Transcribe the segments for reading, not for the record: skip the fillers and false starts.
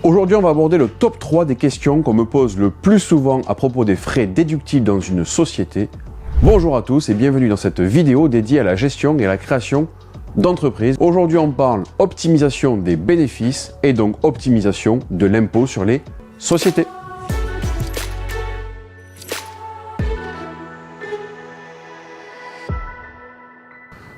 Aujourd'hui, on va aborder le top 3 des questions qu'on me pose le plus souvent à propos des frais déductibles dans une société. Bonjour à tous et bienvenue dans cette vidéo dédiée à la gestion et à la création d'entreprises. Aujourd'hui, on parle optimisation des bénéfices et donc optimisation de l'impôt sur les sociétés.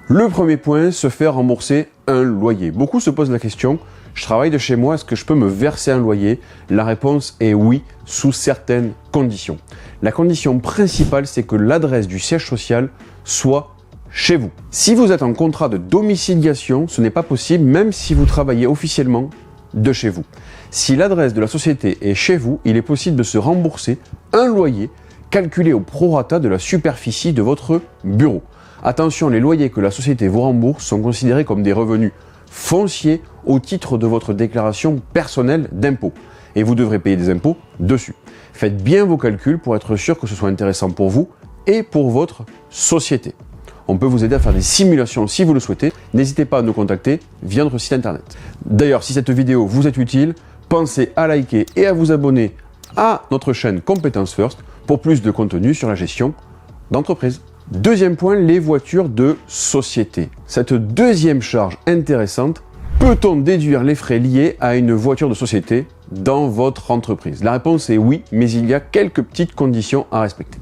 Le premier point, se faire rembourser un loyer. Beaucoup se posent la question, je travaille de chez moi, est-ce que je peux me verser un loyer? La réponse est oui, sous certaines conditions. La condition principale, c'est que l'adresse du siège social soit chez vous. Si vous êtes en contrat de domiciliation, ce n'est pas possible même si vous travaillez officiellement de chez vous. Si l'adresse de la société est chez vous, il est possible de se rembourser un loyer calculé au prorata de la superficie de votre bureau. Attention, les loyers que la société vous rembourse sont considérés comme des revenus fonciers au titre de votre déclaration personnelle d'impôt. Et vous devrez payer des impôts dessus. Faites bien vos calculs pour être sûr que ce soit intéressant pour vous et pour votre société. On peut vous aider à faire des simulations si vous le souhaitez. N'hésitez pas à nous contacter via notre site internet. D'ailleurs, si cette vidéo vous est utile, pensez à liker et à vous abonner à notre chaîne Compétences First pour plus de contenu sur la gestion d'entreprise. Deuxième point, les voitures de société. Cette deuxième charge intéressante, peut-on déduire les frais liés à une voiture de société dans votre entreprise? La réponse est oui, mais il y a quelques petites conditions à respecter.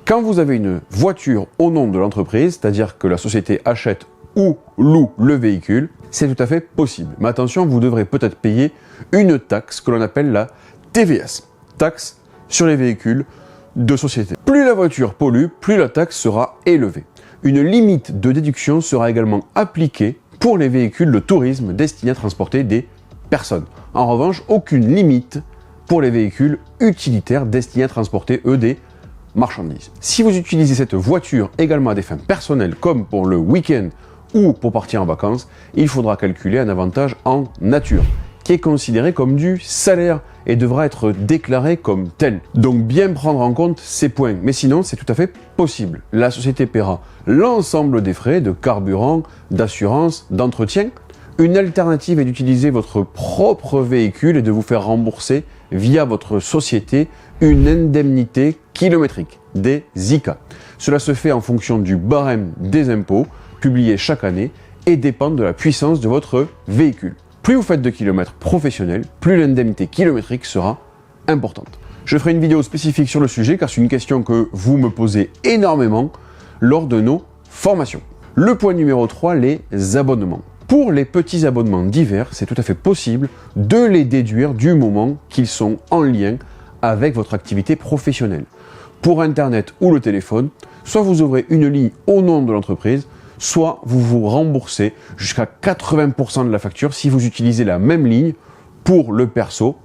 Quand vous avez une voiture au nom de l'entreprise, c'est-à-dire que la société achète ou loue le véhicule, c'est tout à fait possible. Mais attention, vous devrez peut-être payer une taxe que l'on appelle la TVS, taxe sur les véhicules de société. Plus la voiture pollue, plus la taxe sera élevée. Une limite de déduction sera également appliquée pour les véhicules de tourisme destinés à transporter des personnes. En revanche, aucune limite pour les véhicules utilitaires destinés à transporter, eux, des marchandises. Si vous utilisez cette voiture également à des fins personnelles, comme pour le week-end ou pour partir en vacances, il faudra calculer un avantage en nature, qui est considéré comme du salaire et devra être déclaré comme tel. Donc bien prendre en compte ces points, mais sinon c'est tout à fait possible. La société paiera l'ensemble des frais de carburant, d'assurance, d'entretien. Une alternative est d'utiliser votre propre véhicule et de vous faire rembourser via votre société une indemnité kilométrique, des ICA. Cela se fait en fonction du barème des impôts publié chaque année et dépend de la puissance de votre véhicule. Plus vous faites de kilomètres professionnels, plus l'indemnité kilométrique sera importante. Je ferai une vidéo spécifique sur le sujet car c'est une question que vous me posez énormément lors de nos formations. Le point numéro 3, les abonnements. Pour les petits abonnements divers, c'est tout à fait possible de les déduire du moment qu'ils sont en lien avec votre activité professionnelle. Pour Internet ou le téléphone, soit vous ouvrez une ligne au nom de l'entreprise, soit vous vous remboursez jusqu'à 80% de la facture si vous utilisez la même ligne pour le perso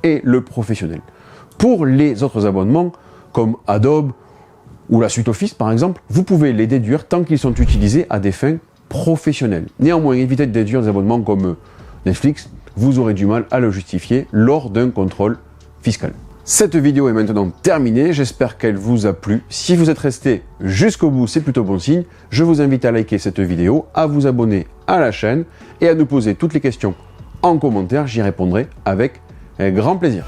et le professionnel. Pour les autres abonnements, comme Adobe ou la suite Office par exemple, vous pouvez les déduire tant qu'ils sont utilisés à des fins professionnelles. Néanmoins, évitez de déduire des abonnements comme Netflix, vous aurez du mal à le justifier lors d'un contrôle fiscal. Cette vidéo est maintenant terminée, j'espère qu'elle vous a plu. Si vous êtes resté jusqu'au bout, c'est plutôt bon signe. Je vous invite à liker cette vidéo, à vous abonner à la chaîne et à nous poser toutes les questions en commentaire, j'y répondrai avec grand plaisir.